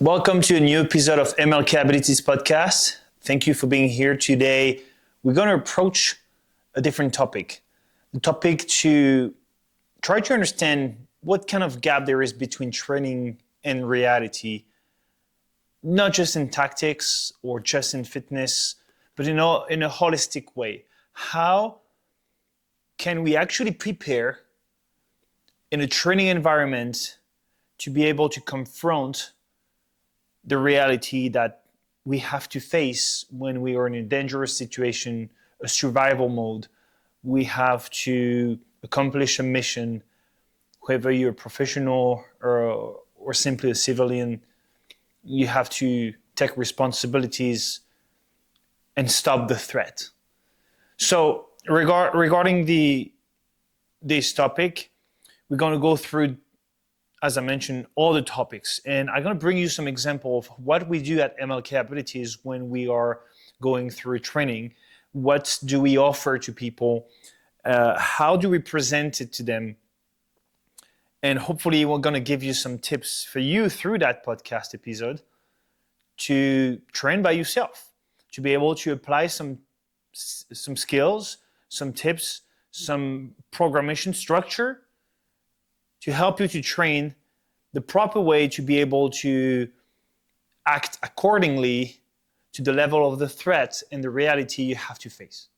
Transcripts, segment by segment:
Welcome to a new episode of MLK Abilities podcast. Thank you for being here today. We're going to approach a different topic. The topic to try to understand what kind of gap there is between training and reality, not just in tactics or just in fitness, but in a holistic way. How can we actually prepare in a training environment to be able to confront the reality that we have to face when we are in a dangerous situation, a survival mode? We have to accomplish a mission, whether you're a professional or simply a civilian. You have to take responsibilities and stop the threat. So regarding this topic, we're going to go through, as I mentioned, all the topics. And I'm going to bring you some example of what we do at MLK Abilities when we are going through training. What do we offer to people? How do we present it to them? And hopefully we're going to give you some tips for you through that podcast episode to train by yourself, to be able to apply some skills, some tips, some programmation structure to help you to train the proper way to be able to act accordingly to the level of the threat and the reality you have to face.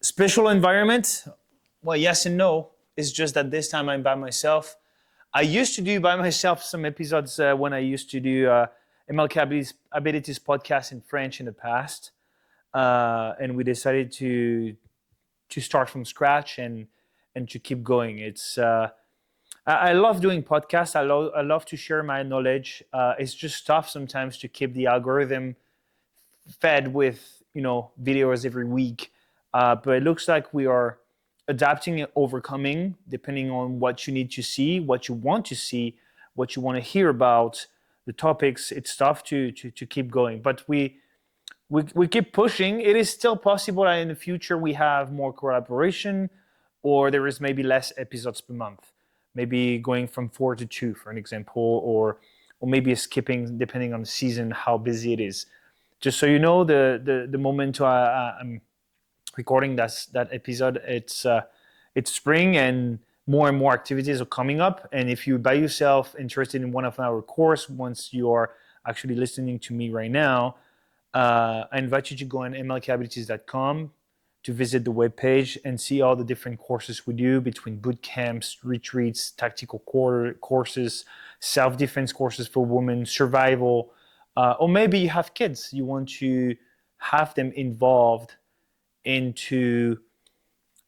Special environment, well, yes and no. It's just that this time I'm by myself. I used to do by myself some episodes when I used to do MLK Abilities podcast in French in the past. And we decided to start from scratch and to keep going. I love doing podcasts. I love to share my knowledge. It's just tough sometimes to keep the algorithm fed with videos every week. But it looks like we are adapting and overcoming depending on what you need to see, what you want to see, what you want to hear about the topics. It's tough to keep going, but we keep pushing. It is still possible that in the future we have more collaboration, or there is maybe less episodes per month, maybe going from 4 to 2, for an example, or maybe skipping depending on the season, how busy it is. Just so you know, the moment I'm recording that episode, it's spring and more activities are coming up. And if you by yourself interested in one of our course, once you are actually listening to me right now, I invite you to go on mlkabilities.com to visit the webpage and see all the different courses we do between boot camps, retreats, tactical courses, self-defense courses for women, survival, or maybe you have kids. You want to have them involved into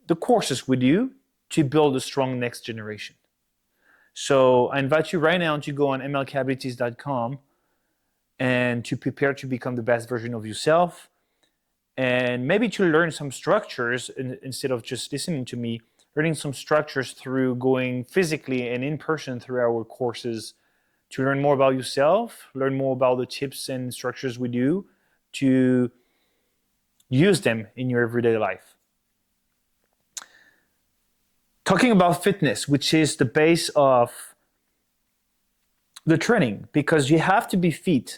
the courses with you to build a strong next generation. So I invite you right now to go on mlkabilities.com and to prepare to become the best version of yourself, and maybe to learn some structures instead of just listening to me, learning some structures through going physically and in person through our courses to learn more about yourself, learn more about the tips and structures we do to use them in your everyday life. Talking about fitness, which is the base of the training, because you have to be fit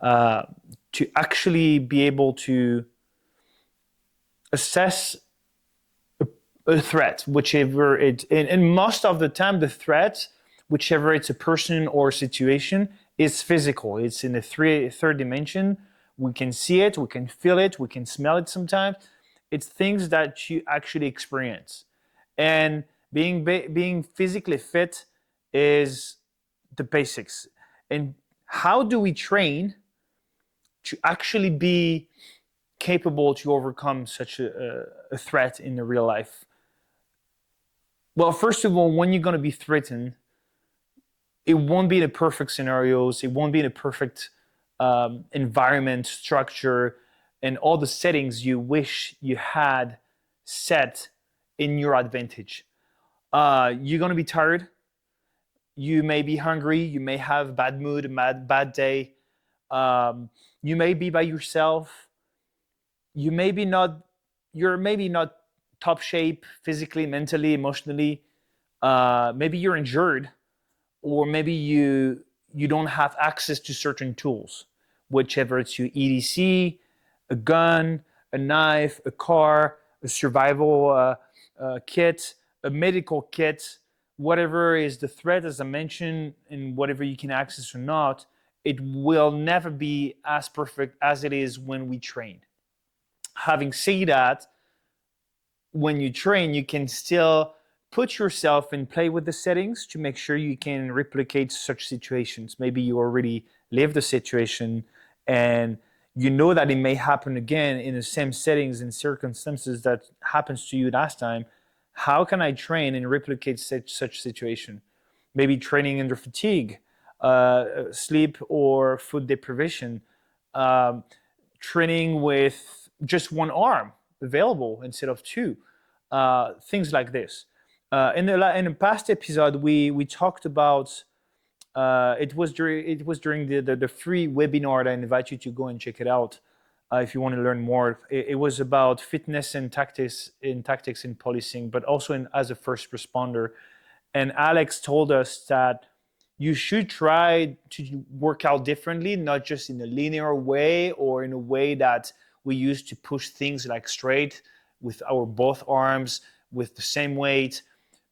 to actually be able to assess a threat, whichever it, and most of the time the threat, whichever it's a person or a situation, is physical. It's in the third dimension. We can see it, we can feel it, we can smell it sometimes. It's things that you actually experience. And being physically fit is the basics. And how do we train to actually be capable to overcome such a threat in the real life? Well, first of all, when you're going to be threatened, it won't be the perfect scenarios. It won't be the perfect environment, structure, and all the settings you wish you had set in your advantage. You're going to be tired. You may be hungry. You may have bad mood, bad day. You may be by yourself. You're maybe not top shape physically, mentally, emotionally. Maybe you're injured, or maybe you don't have access to certain tools, whichever it's your EDC, a gun, a knife, a car, a survival kit, a medical kit, whatever is the threat, as I mentioned, and whatever you can access or not, it will never be as perfect as it is when we train. Having said that, when you train, you can still put yourself and play with the settings to make sure you can replicate such situations. Maybe you already lived the situation and you know that it may happen again in the same settings and circumstances that happens to you last time. How can I train and replicate such situation? Maybe training under fatigue, sleep or food deprivation, um, training with just one arm available instead of two, things like this. In the past episode, we talked about it was during the free webinar that I invite you to go and check it out if you want to learn more. It was about fitness and tactics in policing, but also as a first responder. And Alex told us that you should try to work out differently, not just in a linear way or in a way that we used to push things like straight with our both arms with the same weight.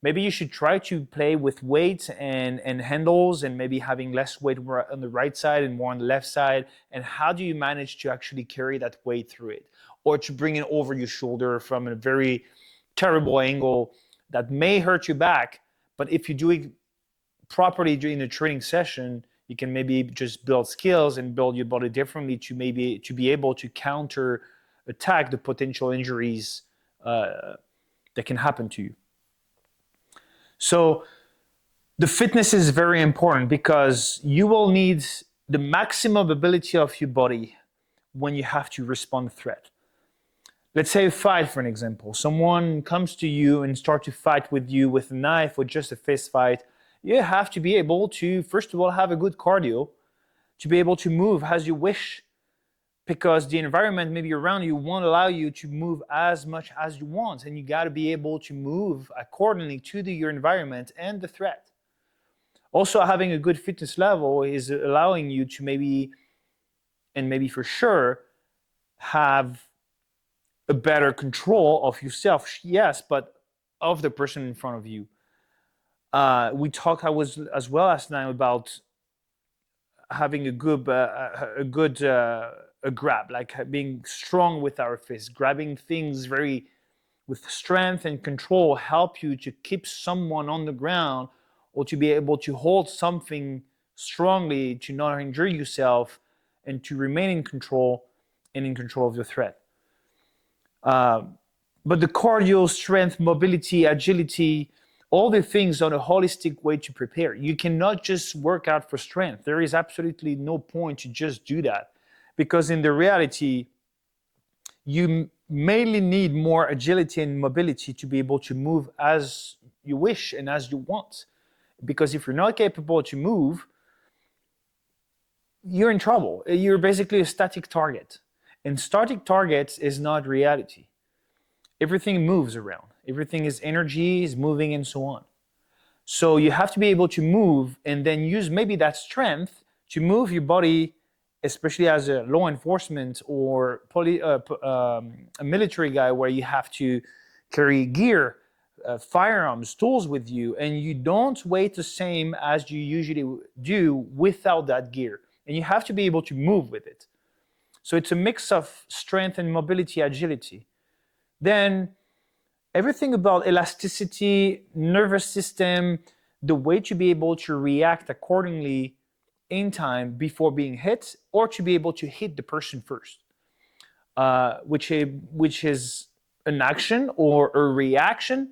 Maybe you should try to play with weight and handles, and maybe having less weight on the right side and more on the left side. And how do you manage to actually carry that weight through it, or to bring it over your shoulder from a very terrible angle that may hurt your back, but if you do it properly during a training session, you can maybe just build skills and build your body differently to be able to counter attack the potential injuries that can happen to you. So the fitness is very important because you will need the maximum ability of your body when you have to respond to threat. Let's say a fight, for an example. Someone comes to you and start to fight with you with a knife or just a fist fight. You have to be able to, first of all, have a good cardio, to be able to move as you wish, because the environment maybe around you won't allow you to move as much as you want, and you got to be able to move accordingly to your environment and the threat. Also, having a good fitness level is allowing you to maybe for sure, have a better control of yourself, yes, but of the person in front of you. We talked as well last night about having a good grab, like being strong with our fist, grabbing things very with strength and control, help you to keep someone on the ground, or to be able to hold something strongly to not injure yourself and to remain in control and in control of the threat. But the cardio, strength, mobility, agility, all the things are a holistic way to prepare. You cannot just work out for strength. There is absolutely no point to just do that, because in the reality, you mainly need more agility and mobility to be able to move as you wish and as you want. Because if you're not capable to move, you're in trouble. You're basically a static target. And static targets is not reality. Everything moves around. Everything is energy, is moving, and so on. So you have to be able to move and then use maybe that strength to move your body, especially as a law enforcement or a military guy, where you have to carry gear, firearms, tools with you, and you don't weigh the same as you usually do without that gear. And you have to be able to move with it. So it's a mix of strength and mobility, agility. Then everything about elasticity, nervous system, the way to be able to react accordingly in time before being hit, or to be able to hit the person first, which is an action or a reaction.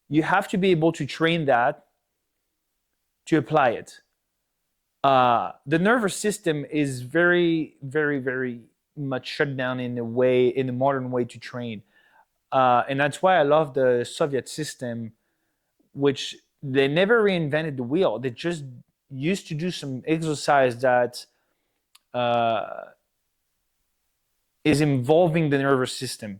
You have to be able to train that to apply it. The nervous system is very, very, very much shut down in the modern way to train. And that's why I love the Soviet system, which they never reinvented the wheel. They just used to do some exercise that is involving the nervous system.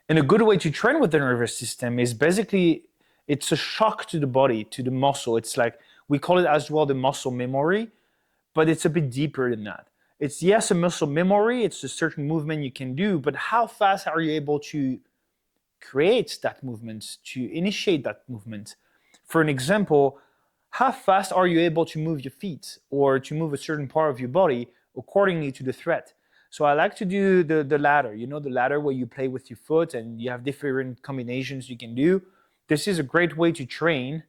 And a good way to train with the nervous system is basically It's a shock to the body, to the muscle. It's like, we call it as well the muscle memory, but it's a bit deeper than that. It's, yes, a muscle memory, it's a certain movement you can do, but how fast are you able to create that movement, to initiate that movement? For an example, how fast are you able to move your feet or to move a certain part of your body accordingly to the threat? So I like to do the ladder, the ladder where you play with your foot and you have different combinations you can do. This is a great way to train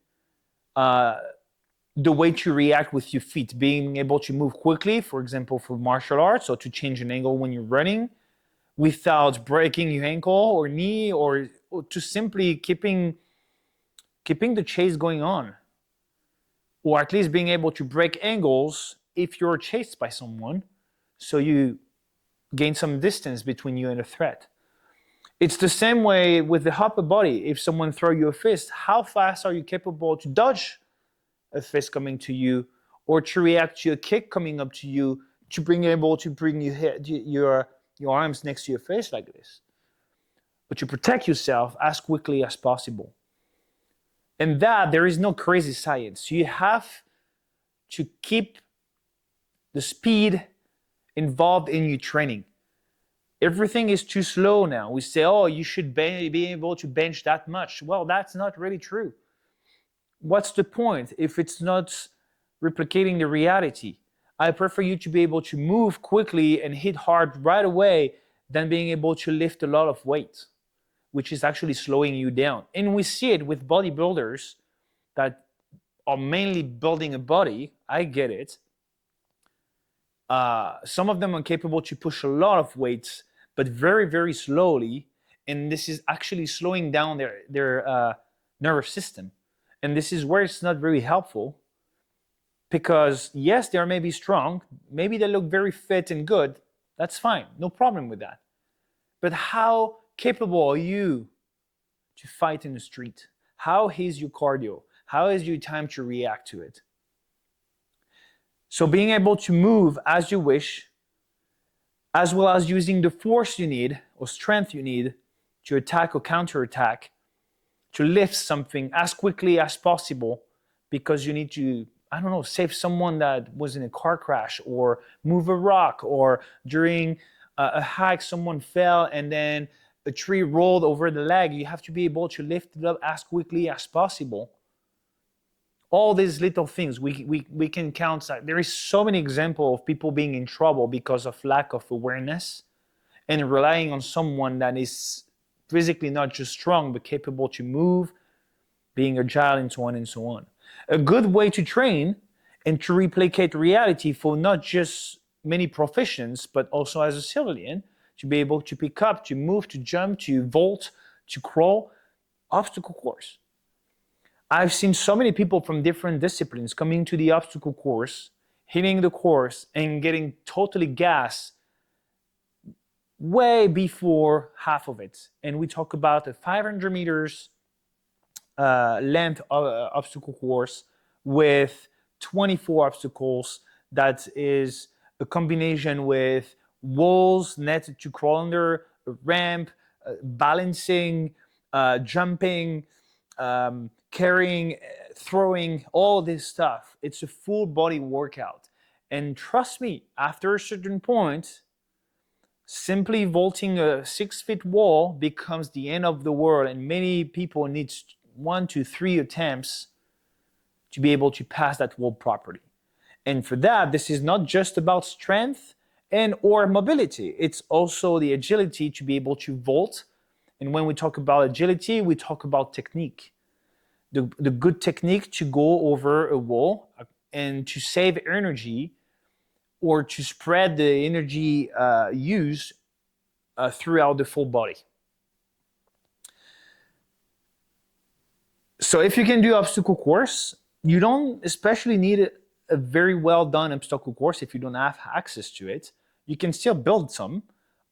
the way to react with your feet, being able to move quickly, for example, for martial arts, or to change an angle when you're running without breaking your ankle or knee, or to simply keeping the chase going on, or at least being able to break angles if you're chased by someone, so you gain some distance between you and a threat. It's the same way with the upper body. If someone throws you a fist, how fast are you capable to dodge a fist coming to you, or to react to a kick coming up to you, to being able to bring your arms next to your face like this, but to protect yourself as quickly as possible. And that, there is no crazy science. You have to keep the speed involved in your training. Everything is too slow now. We say, oh, you should be able to bench that much. Well, that's not really true. What's the point if it's not replicating the reality? I prefer you to be able to move quickly and hit hard right away than being able to lift a lot of weight, which is actually slowing you down. And we see it with bodybuilders that are mainly building a body. I get it. Some of them are capable to push a lot of weights, but very, very slowly. And this is actually slowing down their nervous system. And this is where it's not very helpful, because yes, they are maybe strong, maybe they look very fit and good. That's fine, no problem with that. But how capable are you to fight in the street? How is your cardio? How is your time to react to it? So being able to move as you wish, as well as using the force you need or strength you need to attack or counterattack, to lift something as quickly as possible, because you need to, save someone that was in a car crash, or move a rock, or during a hike someone fell and then a tree rolled over the leg. You have to be able to lift it up as quickly as possible. All these little things we can count. There is so many examples of people being in trouble because of lack of awareness and relying on someone that is physically not just strong, but capable to move, being agile, and so on and so on. A good way to train and to replicate reality for not just many professions, but also as a civilian, to be able to pick up, to move, to jump, to vault, to crawl, obstacle course. I've seen so many people from different disciplines coming to the obstacle course, hitting the course, and getting totally gassed way before half of it. And we talk about a 500 meters length obstacle course with 24 obstacles. That is a combination with walls, net to crawl under, a ramp, balancing, jumping, carrying, throwing, all this stuff. It's a full body workout. And trust me, after a certain point, simply vaulting a 6-foot wall becomes the end of the world, and many people need 1 to 3 attempts to be able to pass that wall properly. And for that, this is not just about strength and or mobility. It's also the agility to be able to vault. And when we talk about agility, we talk about technique. The good technique to go over a wall and to save energy, or to spread the energy use throughout the full body. So if you can do obstacle course, you don't especially need a very well done obstacle course if you don't have access to it. You can still build some,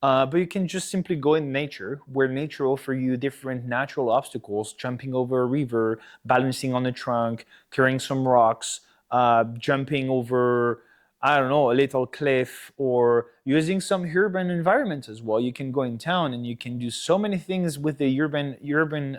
but you can just simply go in nature, where nature offers you different natural obstacles, jumping over a river, balancing on a trunk, carrying some rocks, jumping over, a little cliff, or using some urban environment as well. You can go in town and you can do so many things with the urban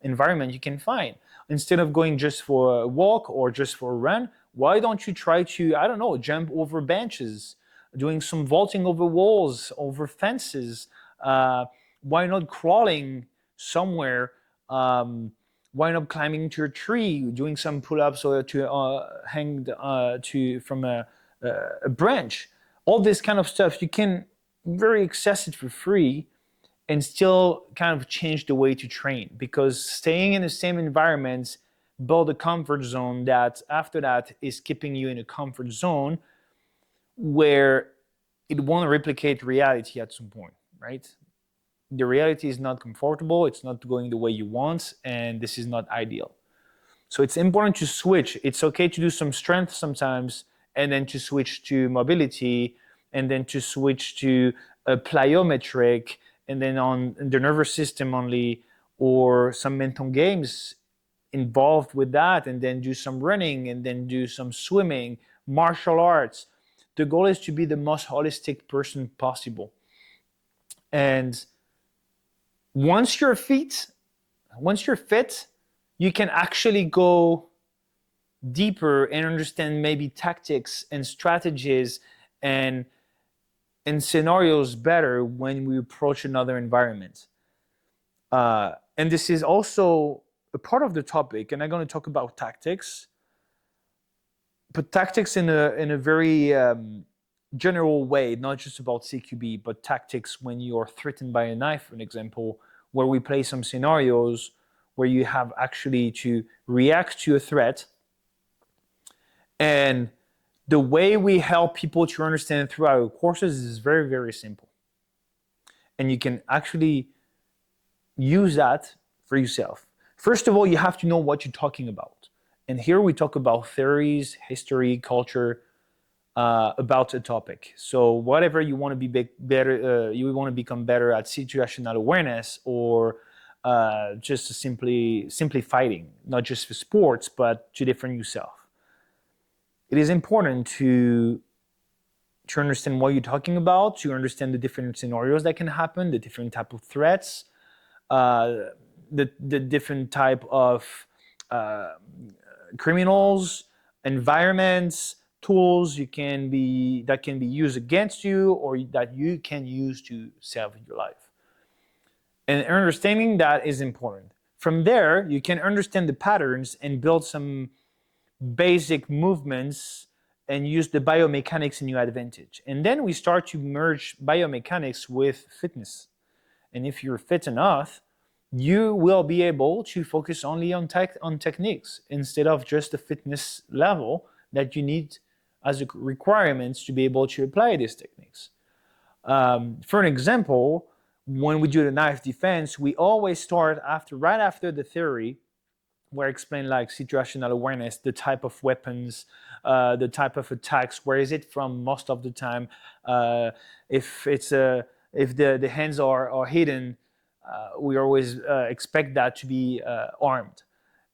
environment you can find. Instead of going just for a walk or just for a run, why don't you try to, I don't know, jump over benches, doing some vaulting over walls, over fences? Why not crawling somewhere? Why not climbing to a tree, doing some pull-ups or to hang to from a branch? All this kind of stuff you can very access it for free and still kind of change the way to train, because staying in the same environment build a comfort zone that after that is keeping you in a comfort zone where it won't replicate reality at some point, right? The reality is not comfortable, it's not going the way you want, and this is not ideal. So it's important to switch. It's okay to do some strength sometimes, and then to switch to mobility, and then to switch to a plyometric, and then on the nervous system only, or some mental games involved with that, and then do some running, and then do some swimming, martial arts. The goal is to be the most holistic person possible. And once you're fit, you can actually go deeper and understand maybe tactics and strategies and scenarios better when we approach another environment. And this is also a part of the topic, and I'm going to talk about tactics, but tactics in a very general way, not just about CQB, but tactics when you are threatened by a knife, for an example, where we play some scenarios where you have actually to react to a threat. And the way we help people to understand through our courses is very, very simple. And you can actually use that for yourself. First of all, you have to know what you're talking about. And here we talk about theories, history, culture, about a topic. So whatever you want to be better, you want to become better at situational awareness, or just simply fighting, not just for sports, but to defend yourself. It is important to understand what you're talking about, to understand the different scenarios that can happen, the different type of threats, the different type of criminals, environments, tools that can be used against you, or that you can use to save your life. And understanding that is important. From there, you can understand the patterns and build some basic movements and use the biomechanics in your advantage. And then we start to merge biomechanics with fitness. And if you're fit enough, you will be able to focus only on techniques instead of just the fitness level that you need as a requirements to be able to apply these techniques. For an example, when we do the knife defense, we always start right after the theory, where I explain like situational awareness, the type of weapons, the type of attacks, where is it from most of the time, if the hands are hidden, we always expect that to be armed.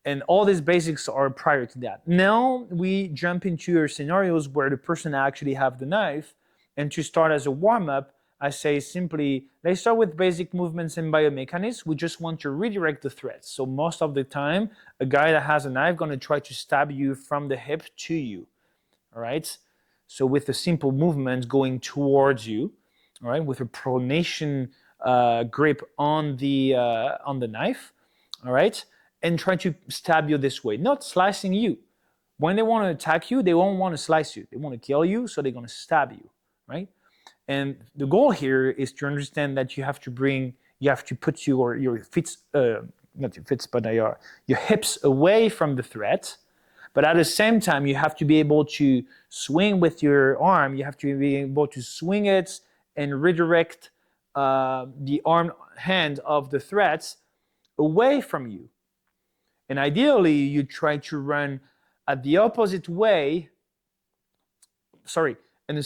And all these basics are prior to that. Now we jump into scenarios where the person actually have the knife, and to start as a warm-up, I say simply, let's start with basic movements and biomechanics. We just want to redirect the threat. So most of the time, a guy that has a knife going to try to stab you from the hip to you, all right? So with a simple movement going towards you, all right, with a pronation grip on the knife, all right, and try to stab you this way, not slicing you. When they want to attack you, they won't want to slice you. They want to kill you, so they're going to stab you, right? And the goal here is to understand that you have to put your hips away from the threat, but at the same time, you have to be able to swing with your arm. You have to be able to swing it and redirect the hand of the threat away from you. And ideally, you try to run at the opposite way. In the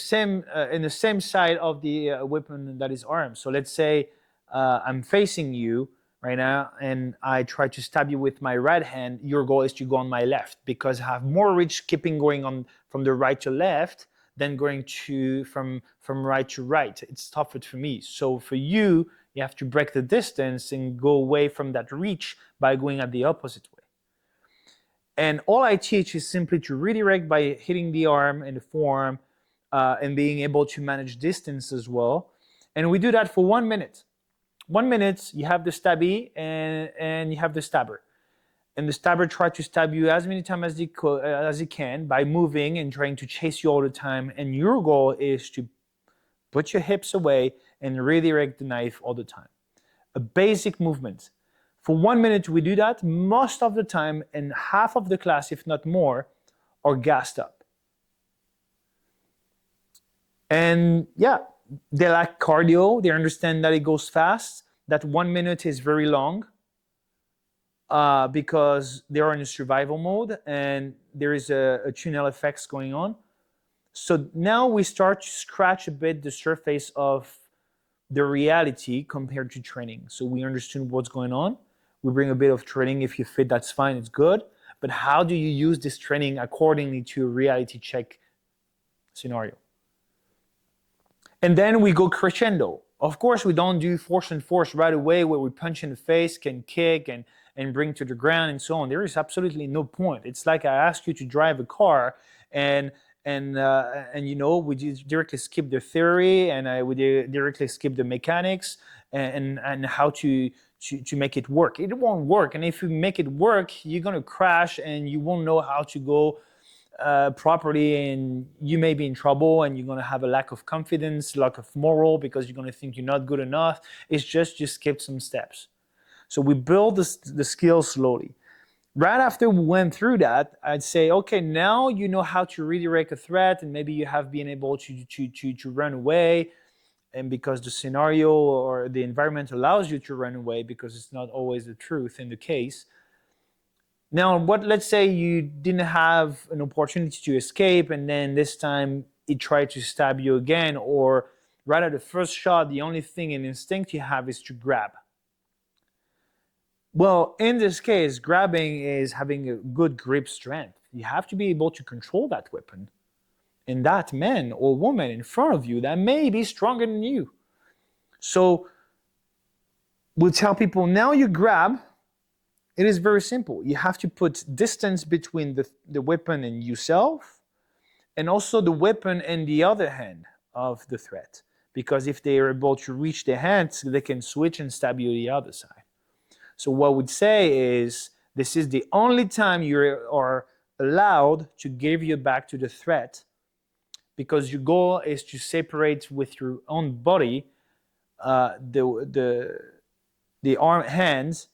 same side of the weapon that is armed. So let's say I'm facing you right now, and I try to stab you with my right hand. Your goal is to go on my left, because I have more reach keeping going on from the right to left than going to from right to right. It's tougher for me. So for you, You have to break the distance and go away from that reach by going at the opposite way. And all I teach is simply to redirect by hitting the arm and the forearm and being able to manage distance as well. And we do that for 1 minute. 1 minute, you have the stabby and you have the stabber. And the stabber tries to stab you as many times as he can by moving and trying to chase you all the time. And your goal is to put your hips away and redirect the knife all the time. A basic movement. For 1 minute, we do that most of the time, and half of the class, if not more, are gassed up. And yeah, they like cardio. They understand that it goes fast, that 1 minute is very long because they're in a survival mode and there is a tunnel effects going on. So now we start to scratch a bit the surface of the reality compared to training. So we understand what's going on. We bring a bit of training. If you fit, that's fine, it's good. But how do you use this training accordingly to a reality check scenario? And then we go crescendo. Of course, we don't do force and force right away where we punch in the face, can kick and bring to the ground and so on. There is absolutely no point. It's like I ask you to drive a car and you know, we directly skip the theory and we directly skip the mechanics and how to make it work. It won't work, and if you make it work, you're gonna crash and you won't know how to go properly, and you may be in trouble, and you're gonna have a lack of confidence, lack of moral, because you're gonna think you're not good enough. It's just you skip some steps. So we build the skills slowly. Right after we went through that, I'd say, okay, now you know how to redirect a threat, and maybe you have been able to run away, and because the scenario or the environment allows you to run away, because it's not always the truth in the case. Now, let's say you didn't have an opportunity to escape, and then this time it tried to stab you again, or right at the first shot, the only thing and instinct you have is to grab. Well, in this case, grabbing is having a good grip strength. You have to be able to control that weapon. And that man or woman in front of you that may be stronger than you. So we'll tell people, now you grab. It is very simple. You have to put distance between the weapon and yourself, and also the weapon and the other hand of the threat. Because if they are able to reach their hands, they can switch and stab you the other side. So what we'd say is, this is the only time you are allowed to give your back to the threat, because your goal is to separate with your own body the arm hands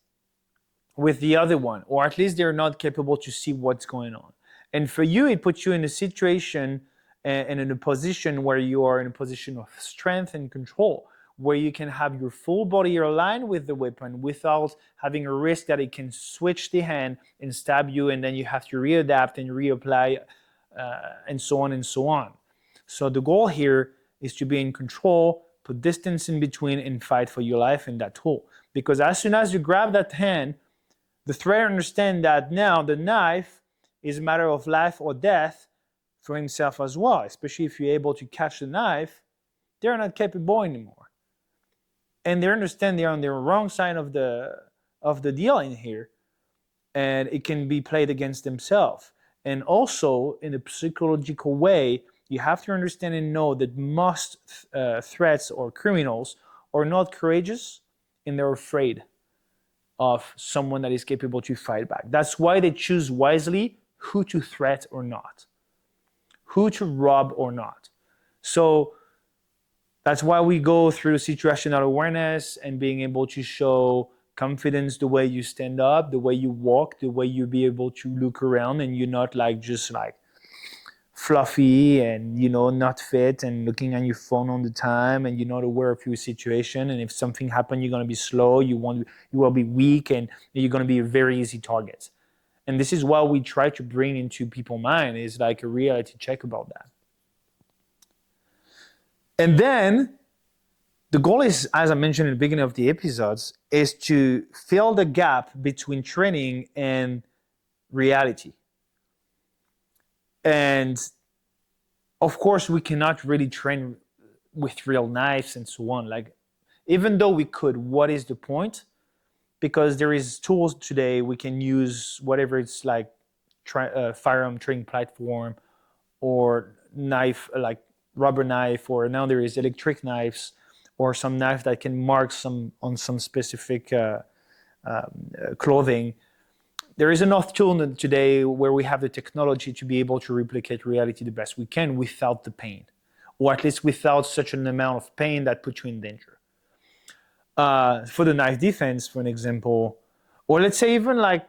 with the other one, or at least they're not capable to see what's going on. And for you, it puts you in a situation and in a position where you are in a position of strength and control, where you can have your full body aligned with the weapon without having a risk that it can switch the hand and stab you, and then you have to readapt and reapply and so on and so on. So the goal here is to be in control, put distance in between, and fight for your life in that tool. Because as soon as you grab that hand, the threat understands that now the knife is a matter of life or death for himself as well, especially if you're able to catch the knife. They're not capable anymore. And they understand they're on the wrong side of the deal in here, and it can be played against themselves. And also, in a psychological way, you have to understand and know that most threats or criminals are not courageous, and they're afraid of someone that is capable to fight back. That's why they choose wisely who to threat or not, who to rob or not. So that's why we go through situational awareness and being able to show confidence, the way you stand up, the way you walk, the way you be able to look around, and you're not like just like fluffy and, you know, not fit and looking at your phone all the time, and you're not aware of your situation. And if something happens, you're going to be slow, you will be weak, and you're going to be a very easy target. And this is what we try to bring into people's mind, is like a reality check about that. And then the goal is, as I mentioned in the beginning of the episodes, is to fill the gap between training and reality. And of course, we cannot really train with real knives and so on. Like, Even though we could, what is the point? Because there is tools today we can use, whatever it's like, firearm training platform or knife, like rubber knife, or now there is electric knives, or some knife that can mark on some specific clothing. There is enough tool today where we have the technology to be able to replicate reality the best we can without the pain, or at least without such an amount of pain that puts you in danger. For the knife defense, for an example, or let's say even like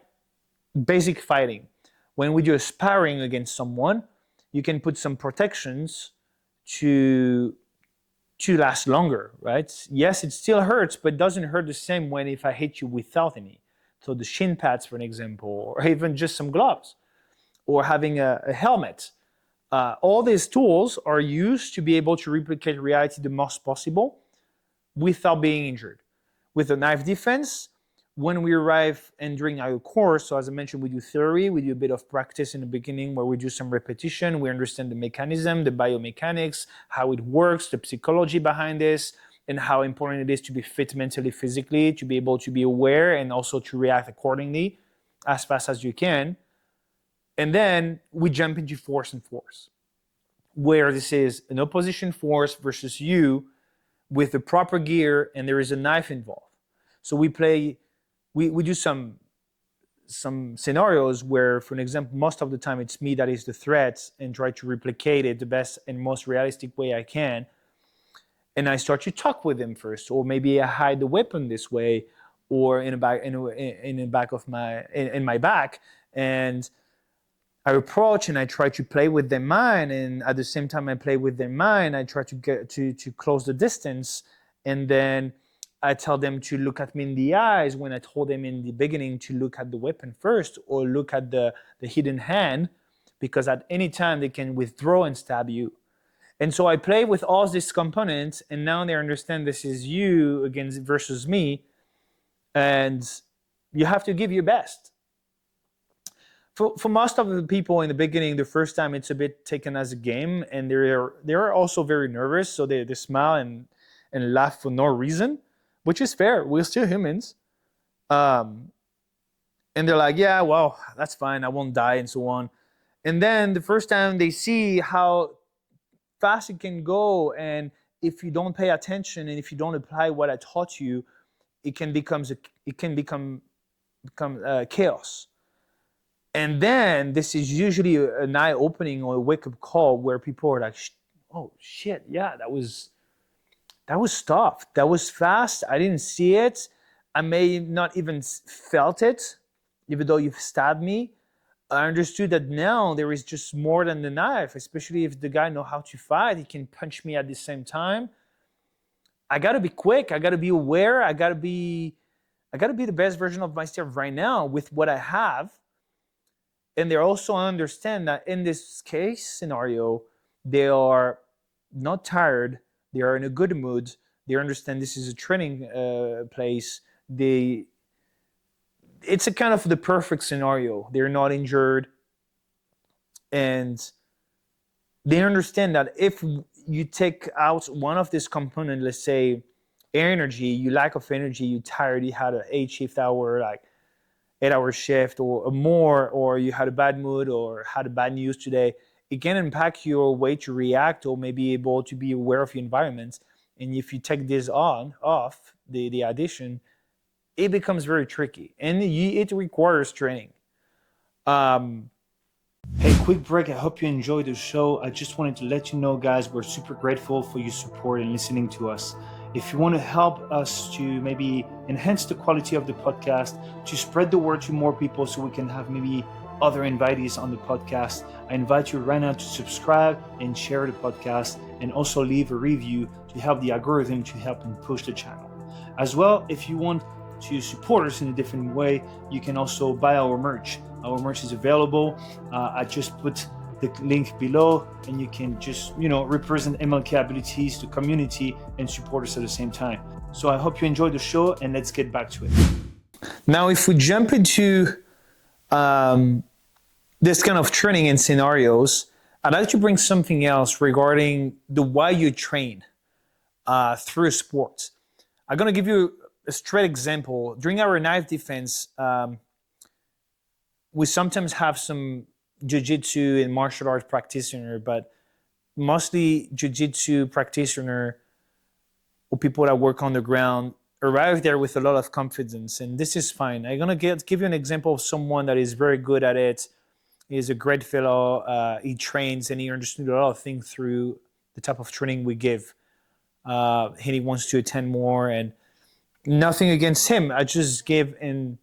basic fighting, when we do a sparring against someone, you can put some protections to last longer, right? Yes, it still hurts, but it doesn't hurt the same when if I hit you without any. So the shin pads, for an example, or even just some gloves, or having a helmet. All these tools are used to be able to replicate reality the most possible without being injured. With the knife defense, when we arrive and during our course, so as I mentioned, we do theory, we do a bit of practice in the beginning where we do some repetition, we understand the mechanism, the biomechanics, how it works, the psychology behind this, and how important it is to be fit mentally, physically, to be able to be aware and also to react accordingly as fast as you can. And then we jump into force and force, where this is an opposition force versus you with the proper gear, and there is a knife involved. So we do some scenarios where, for an example, most of the time it's me that is the threat and try to replicate it the best and most realistic way I can. And I start to talk with him first, or maybe I hide the weapon this way, or in my back, and I approach and I try to play with their mind, and at the same time I play with their mind, I try to get to close the distance, and then I tell them to look at me in the eyes when I told them in the beginning to look at the weapon first, or look at the hidden hand, because at any time they can withdraw and stab you. And so I play with all these components, and now they understand this is you against versus me, and you have to give your best. For most of the people in the beginning, the first time it's a bit taken as a game, and they're also very nervous, so they smile and laugh for no reason, which is fair. We're still humans. And they're like, yeah, well, that's fine. I won't die and so on. And then the first time they see how fast it can go, and if you don't pay attention and if you don't apply what I taught you, it can become chaos. And then this is usually an eye-opening or a wake-up call where people are like, oh shit, yeah, that was tough. That was fast. I didn't see it. I may not even felt it, even though you've stabbed me. I understood that now there is just more than the knife, especially if the guy knows how to fight. He can punch me at the same time. I gotta be quick. I gotta be aware. I gotta be the best version of myself right now with what I have. And they also understand that in this case scenario, they are not tired. They are in a good mood. They understand this is a training place. It's a kind of the perfect scenario. They're not injured. And they understand that if you take out one of these components, let's say energy, you lack of energy, you're tired, you had an 8-hour shift or more, or you had a bad mood or had a bad news today, it can impact your way to react or maybe able to be aware of your environment. And if you take this off, the addition, it becomes very tricky and it requires training. Hey, quick break. I hope you enjoyed the show. I just wanted to let you know, guys, we're super grateful for your support and listening to us. If you want to help us to maybe enhance the quality of the podcast, to spread the word to more people so we can have maybe other invitees on the podcast, I invite you right now to subscribe and share the podcast, and also leave a review to help the algorithm to help and push the channel. As well, if you want to support us in a different way, you can also buy our merch. Our merch is available. I just put the link below, and you can just, represent MLK abilities to community and support us at the same time. So I hope you enjoyed the show, and let's get back to it. Now, if we jump into this kind of training and scenarios, I'd like to bring something else regarding the why you train through sports. I'm gonna give you a straight example. During our knife defense, we sometimes have some jiu-jitsu and martial arts practitioner, but mostly jiu-jitsu practitioner or people that work on the ground arrive there with a lot of confidence, and this is fine. I'm gonna give you an example of someone that is very good at it. He's a great fellow. He trains and he understood a lot of things through the type of training we give. And he wants to attend more, and nothing against him. I just gave an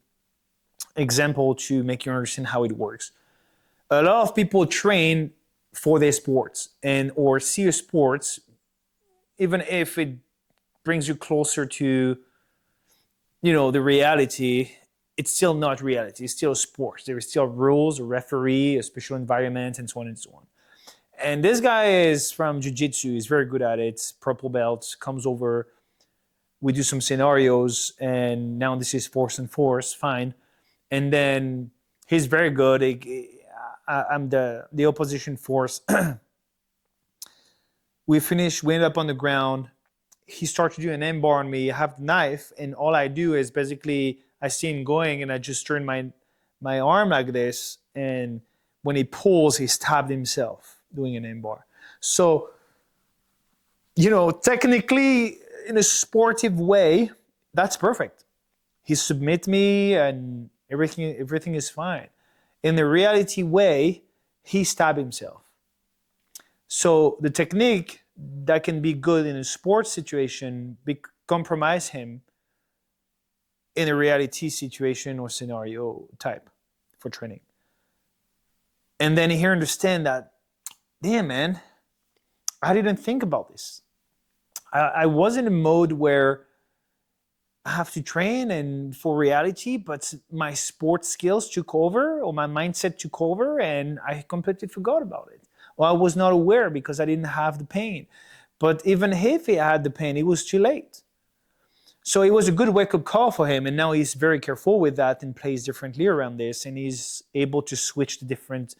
example to make you understand how it works. A lot of people train for their sports and or see a sports, even if it brings you closer to, the reality. It's still not reality. It's still sports. There is still rules, a referee, a special environment, and so on and so on. And this guy is from jiu-jitsu. He's very good at it. Purple belt, comes over. We do some scenarios, and now this is force and force, fine. And then he's very good. I'm the opposition force. We finish, we end up on the ground. He starts to do an arm bar on me. I have the knife, and all I do is basically I see him going, and I just turn my arm like this, and when he pulls, he stabbed himself doing an arm bar. So, technically, in a sportive way, that's perfect. He submit me, and everything is fine. In the reality way, he stabbed himself. So the technique that can be good in a sports situation compromise him in a reality situation or scenario type for training. And then he understand that, damn man, I didn't think about this. I was in a mode where I have to train and for reality, but my sports skills took over or my mindset took over and I completely forgot about it. Well, I was not aware because I didn't have the pain. But even if he had the pain, it was too late. So it was a good wake-up call for him, and now he's very careful with that and plays differently around this, and he's able to switch to different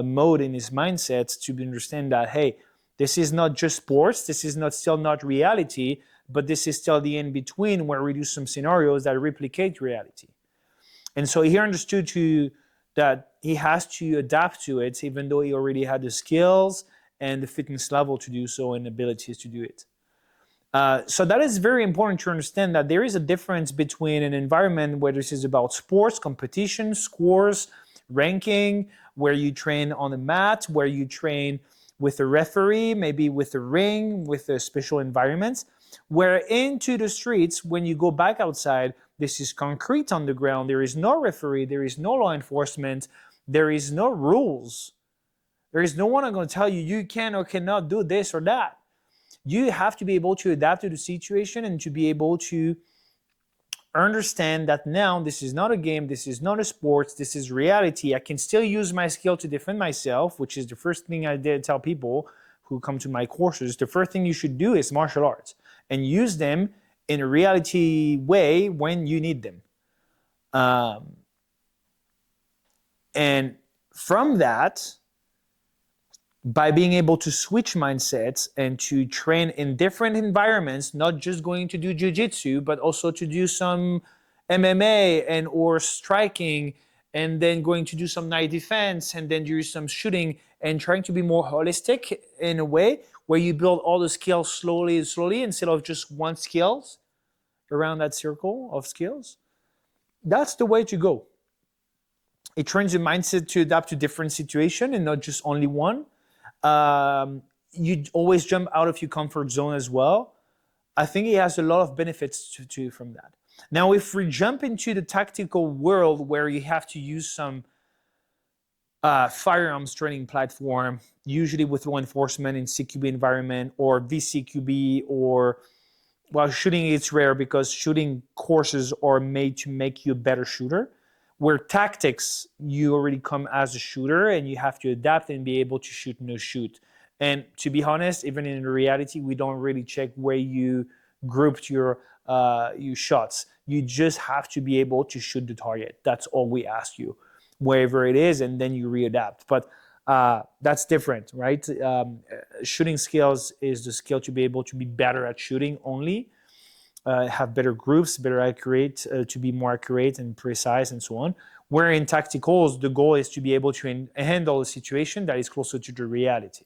mode in his mindset to understand that, hey, this is not just sports, this is still not reality, but this is still the in-between where we do some scenarios that replicate reality. And so he understood that he has to adapt to it, even though he already had the skills and the fitness level to do so and abilities to do it. So that is very important to understand that there is a difference between an environment where this is about sports, competition, scores, ranking, where you train on a mat, where you train with a referee, maybe with a ring, with a special environment, where into the streets, when you go back outside, this is concrete on the ground. There is no referee, there is no law enforcement, there is no rules. There is no one going to tell you you can or cannot do this or that. You have to be able to adapt to the situation and to be able to understand that now this is not a game, this is not a sport, this is reality. I can still use my skill to defend myself, which is the first thing I did tell people who come to my courses. The first thing you should do is martial arts and use them in a reality way when you need them. And from that, by being able to switch mindsets and to train in different environments, not just going to do jiu-jitsu, but also to do some MMA and or striking, and then going to do some night defense, and then do some shooting, and trying to be more holistic in a way where you build all the skills slowly instead of just one skills around that circle of skills. That's the way to go. It trains your mindset to adapt to different situations and not just only one. You always jump out of your comfort zone as well. I think it has a lot of benefits to from that. Now, if we jump into the tactical world where you have to use some firearms training platform, usually with law enforcement in CQB environment or VCQB, or shooting it's rare because shooting courses are made to make you a better shooter. Where tactics, you already come as a shooter and you have to adapt and be able to shoot, no shoot. And to be honest, even in reality, we don't really check where you grouped your shots. You just have to be able to shoot the target. That's all we ask you, wherever it is, and then you readapt. But that's different, right? Shooting skills is the skill to be able to be better at shooting only. have better groups, better accurate, to be more accurate and precise and so on. Where in tacticals, the goal is to be able to handle a situation that is closer to the reality.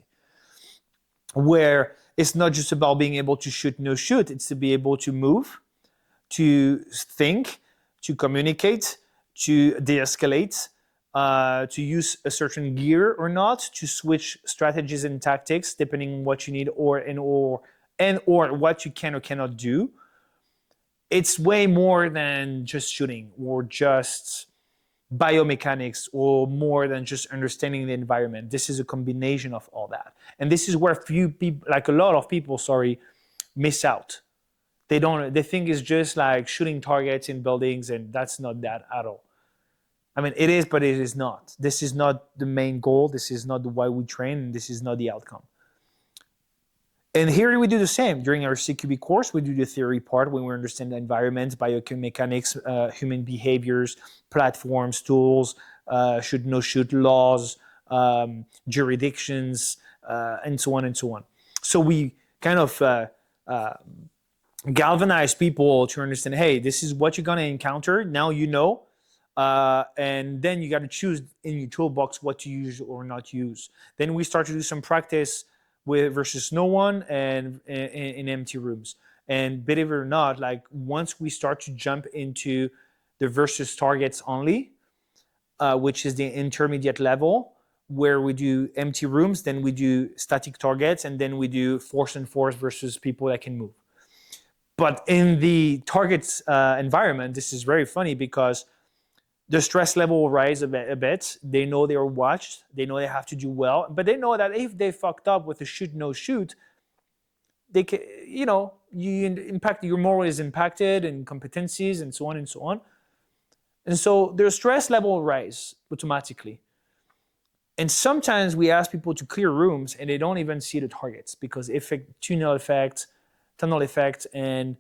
Where it's not just about being able to shoot, no shoot, it's to be able to move, to think, to communicate, to de-escalate, to use a certain gear or not, to switch strategies and tactics depending on what you need or what you can or cannot do. It's way more than just shooting or just biomechanics or more than just understanding the environment. This is a combination of all that. And this is where few people, like a lot of people, miss out. They think it's just like shooting targets in buildings, and that's not that at all. I mean, it is, but it is not. This is not the main goal. This is not why we train, and this is not the outcome. And here we do the same. During our CQB course, we do the theory part when we understand the environment, biomechanics, human behaviors, platforms, tools, shoot, no shoot, laws, jurisdictions, and so on and so on. So we kind of galvanize people to understand, hey, this is what you're going to encounter. Now you know. And then you got to choose in your toolbox what to use or not use. Then we start to do some practice with versus no one and in empty rooms. And believe it or not, like once we start to jump into the versus targets only, which is the intermediate level, where we do empty rooms, then we do static targets, and then we do force and force versus people that can move. But in the targets environment, this is very funny because the stress level will rise a bit. They know they are watched. They know they have to do well. But they know that if they fucked up with a shoot, no shoot, they can, your moral is impacted and competencies and so on and so on. And so their stress level will rise automatically. And sometimes we ask people to clear rooms and they don't even see the targets because tunnel effect, and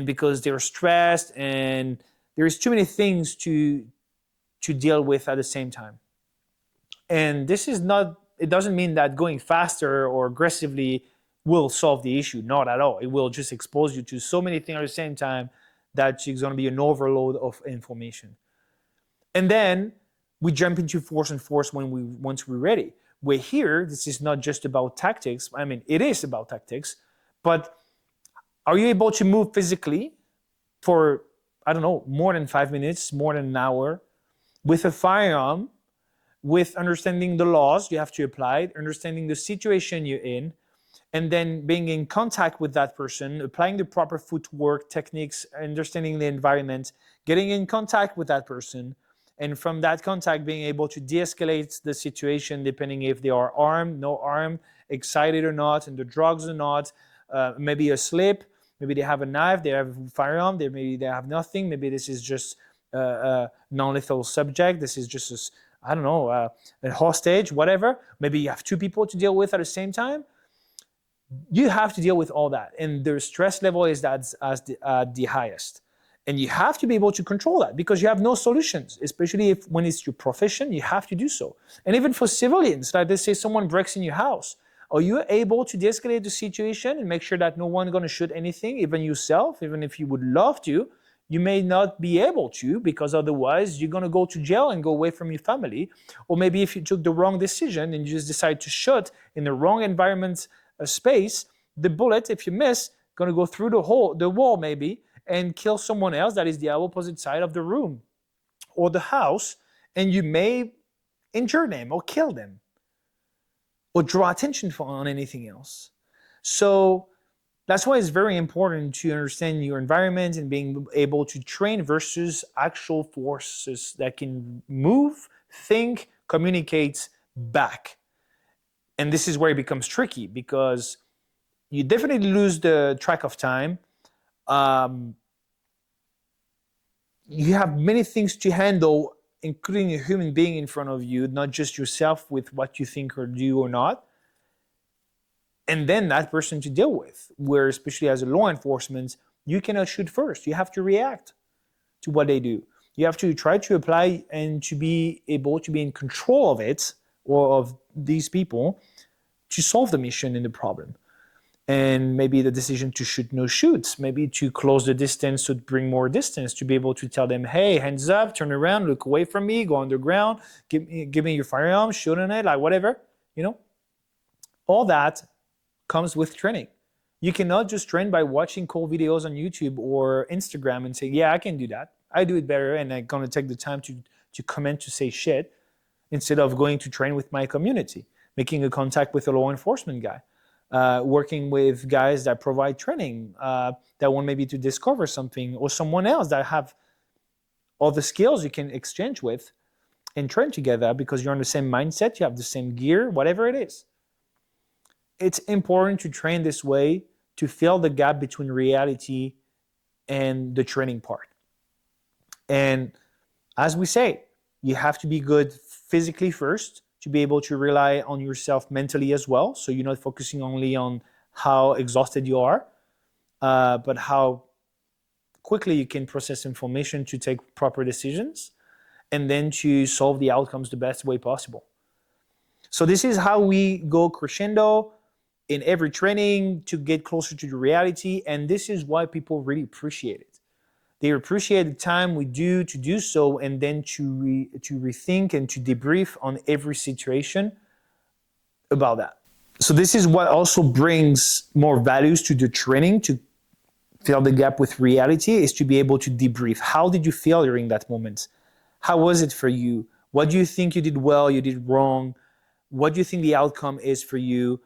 because they're stressed and there's too many things to deal with at the same time. And it doesn't mean that going faster or aggressively will solve the issue. Not at all. It will just expose you to so many things at the same time that it's going to be an overload of information. And then we jump into force and force once we're ready. We're here, this is not just about tactics. I mean, it is about tactics, but are you able to move physically for, more than 5 minutes, more than an hour, with a firearm, with understanding the laws you have to apply, understanding the situation you're in, and then being in contact with that person, applying the proper footwork, techniques, understanding the environment, getting in contact with that person, and from that contact being able to de-escalate the situation depending if they are armed, no armed, excited or not, and the drugs or not, maybe a slip, maybe they have a knife, they have a firearm, maybe they have nothing, maybe this is just a non-lethal subject, this is just a hostage, whatever. Maybe you have two people to deal with at the same time. You have to deal with all that, and their stress level is at the highest. And you have to be able to control that because you have no solutions, especially when it's your profession, you have to do so. And even for civilians, like let's say someone breaks in your house, are you able to de-escalate the situation and make sure that no one's going to shoot anything, even yourself, even if you would love to? You may not be able to because otherwise you're going to go to jail and go away from your family. Or maybe if you took the wrong decision and you just decide to shoot in the wrong environment space, the bullet, if you miss, going to go through the wall maybe, and kill someone else that is the opposite side of the room or the house, and you may injure them or kill them or draw attention on anything else. So that's why it's very important to understand your environment and being able to train versus actual forces that can move, think, communicate back. And this is where it becomes tricky because you definitely lose the track of time. You have many things to handle, including a human being in front of you, not just yourself with what you think or do or not. And then that person to deal with, where especially as a law enforcement, you cannot shoot first. You have to react to what they do. You have to try to apply and to be able to be in control of it or of these people to solve the mission and the problem. And maybe the decision to shoot no shoots, maybe to close the distance to bring more distance, to be able to tell them, hey, hands up, turn around, look away from me, go underground, give me your firearm, shoot on it, like whatever, you know. All that comes with training. You cannot just train by watching cool videos on YouTube or Instagram and say, yeah, I can do that. I do it better, and I'm gonna take the time to comment, to say shit, instead of going to train with my community, making a contact with a law enforcement guy, working with guys that provide training, that want maybe to discover something, or someone else that have all the skills you can exchange with and train together because you're on the same mindset, you have the same gear, whatever it is. It's important to train this way to fill the gap between reality and the training part. And as we say, you have to be good physically first to be able to rely on yourself mentally as well. So you're not focusing only on how exhausted you are, but how quickly you can process information to take proper decisions, and then to solve the outcomes the best way possible. So this is how we go crescendo in every training to get closer to the reality. And this is why people really appreciate it. They appreciate the time we do to do so, and then to rethink and to debrief on every situation about that. So this is what also brings more values to the training, to fill the gap with reality, is to be able to debrief. How did you feel during that moment? How was it for you? What do you think you did well, you did wrong? What do you think the outcome is for you?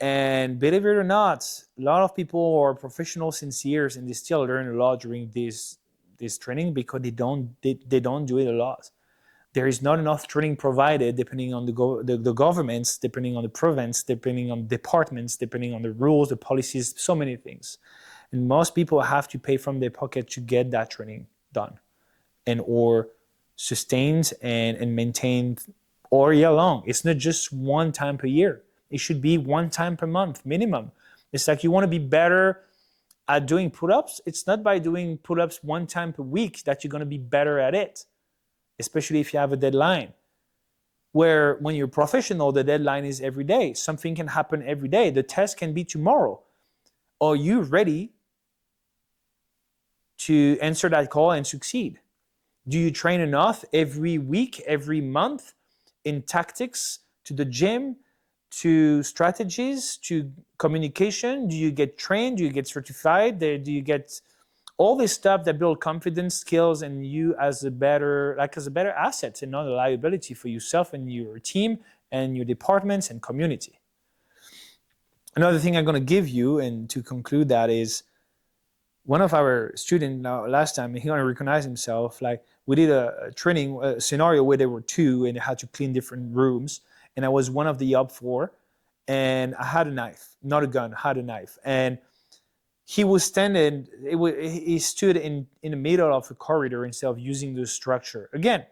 And believe it or not, a lot of people are professional since years, and they still learn a lot during this training because they don't do it a lot. There is not enough training provided, depending on the governments, depending on the province, depending on departments, depending on the rules, the policies, so many things. And most people have to pay from their pocket to get that training done and or sustained and maintained all year long. It's not just one time per year. It should be one time per month minimum. It's like you want to be better at doing pull-ups. It's not by doing pull-ups one time per week that you're going to be better at it, especially if you have a deadline. Where when you're professional, the deadline is every day. Something can happen every day. The test can be tomorrow. Are you ready to answer that call and succeed? Do you train enough every week, every month, in tactics, to the gym, to strategies, to communication? Do you get trained? Do you get certified? Do you get all this stuff that build confidence, skills, and you as a better asset and not a liability for yourself and your team and your departments and community? Another thing I'm going to give you, and to conclude that, is one of our students now last time, he going to recognize himself. Like, we did a training scenario where there were two and they had to clean different rooms. And I was one of the up four, and I had a knife, not a gun, had a knife. And he was standing, he stood in the middle of a corridor instead of using the structure. Again,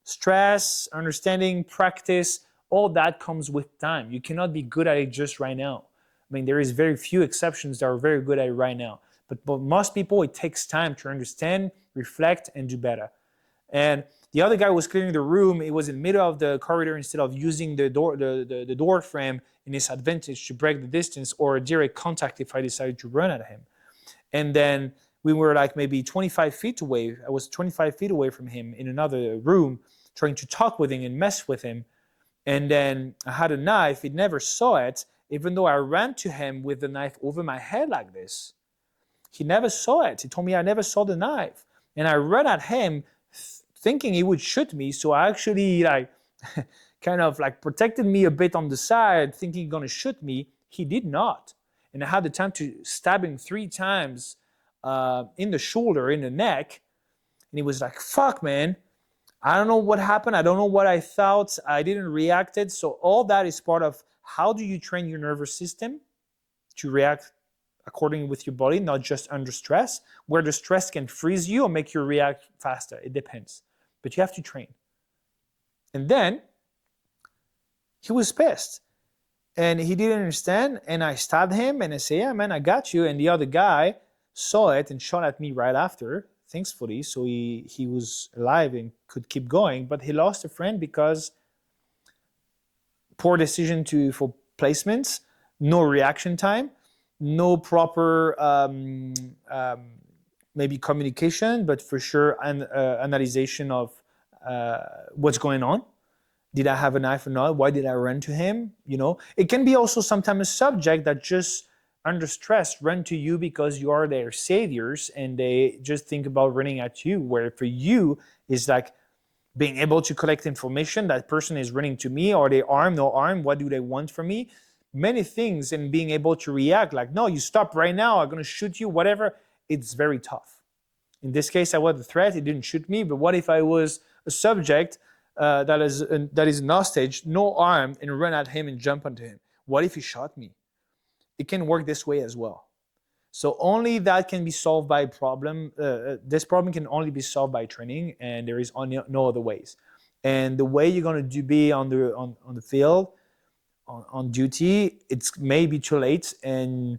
stress, understanding, practice, all that comes with time. You cannot be good at it just right now. I mean, there is very few exceptions that are very good at it right now. But most people, it takes time to understand, reflect, and do better. And the other guy was clearing the room. It was in the middle of the corridor instead of using the door frame in his advantage to break the distance or a direct contact if I decided to run at him. And then we were like maybe 25 feet away. I was 25 feet away from him in another room trying to talk with him and mess with him. And then I had a knife. He never saw it, even though I ran to him with the knife over my head like this. He never saw it. He told me I never saw the knife. And I ran at him thinking he would shoot me. So I actually kind of protected me a bit on the side, thinking he's going to shoot me. He did not. And I had the time to stab him 3 times in the shoulder, in the neck. And he was like, fuck, man. I don't know what happened. I don't know what I thought. I didn't react it. So all that is part of how do you train your nervous system to react according with your body, not just under stress, where the stress can freeze you or make you react faster. It depends. But you have to train. And then he was pissed. And he didn't understand. And I stabbed him and I said, yeah, man, I got you. And the other guy saw it and shot at me right after, thankfully. So he was alive and could keep going. But he lost a friend because poor decision for placements, no reaction time, no proper maybe communication, but for sure analyzation of what's going on. Did I have a knife or not? Why did I run to him? It can be also sometimes a subject that just under stress run to you because you are their saviors and they just think about running at you, where for you is like being able to collect information. That person is running to me. Are they armed? No armed? What do they want from me? Many things, and being able to react like, no, you stop right now, I'm going to shoot you, whatever. It's very tough. In this case, I was a threat. It didn't shoot me. But what if I was a subject that is an hostage, no arm, and run at him and jump onto him? What if he shot me? It can work this way as well. So only that can be solved by problem. This problem can only be solved by training, and there is no other ways. And the way you're going to be on the field, on duty, it's maybe too late, and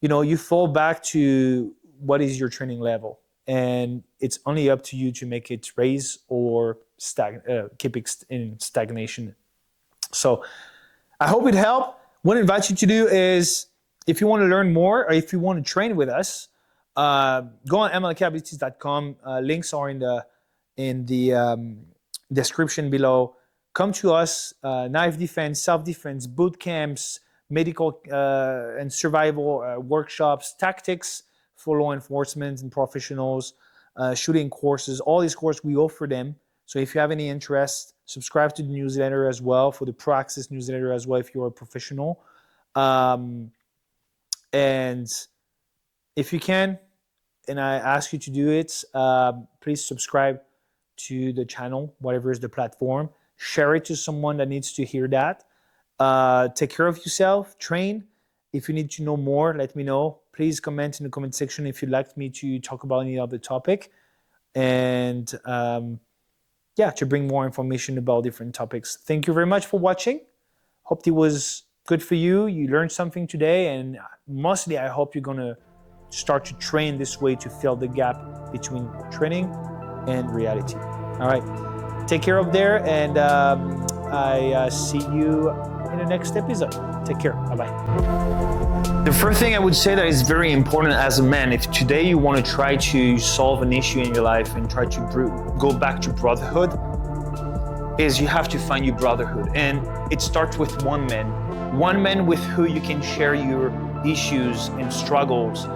you fall back to what is your training level, and it's only up to you to make it raise or keep it in stagnation. So I hope it helped. What I invite you to do is, if you want to learn more or if you want to train with us, go on mlkabilities.com. Links are in the description below. Come to us, knife defense, self-defense, boot camps, medical and survival workshops, tactics for law enforcement and professionals, shooting courses. All these courses, we offer them. So if you have any interest, subscribe to the newsletter as well, for the Pro Access newsletter as well if you're a professional. And if you can, and I ask you to do it, please subscribe to the channel, whatever is the platform. Share it to someone that needs to hear that. Take care of yourself, train. If you need to know more, let me know. Please comment in the comment section if you'd like me to talk about any other topic. And to bring more information about different topics. Thank you very much for watching. Hope it was good for you. You learned something today, and mostly I hope you're gonna start to train this way to fill the gap between training and reality. All right, take care up there, and I see you in the next episode. Take care. Bye-bye. The first thing I would say that is very important as a man, if today you want to try to solve an issue in your life and try to go back to brotherhood, is you have to find your brotherhood. And it starts with one man with who you can share your issues and struggles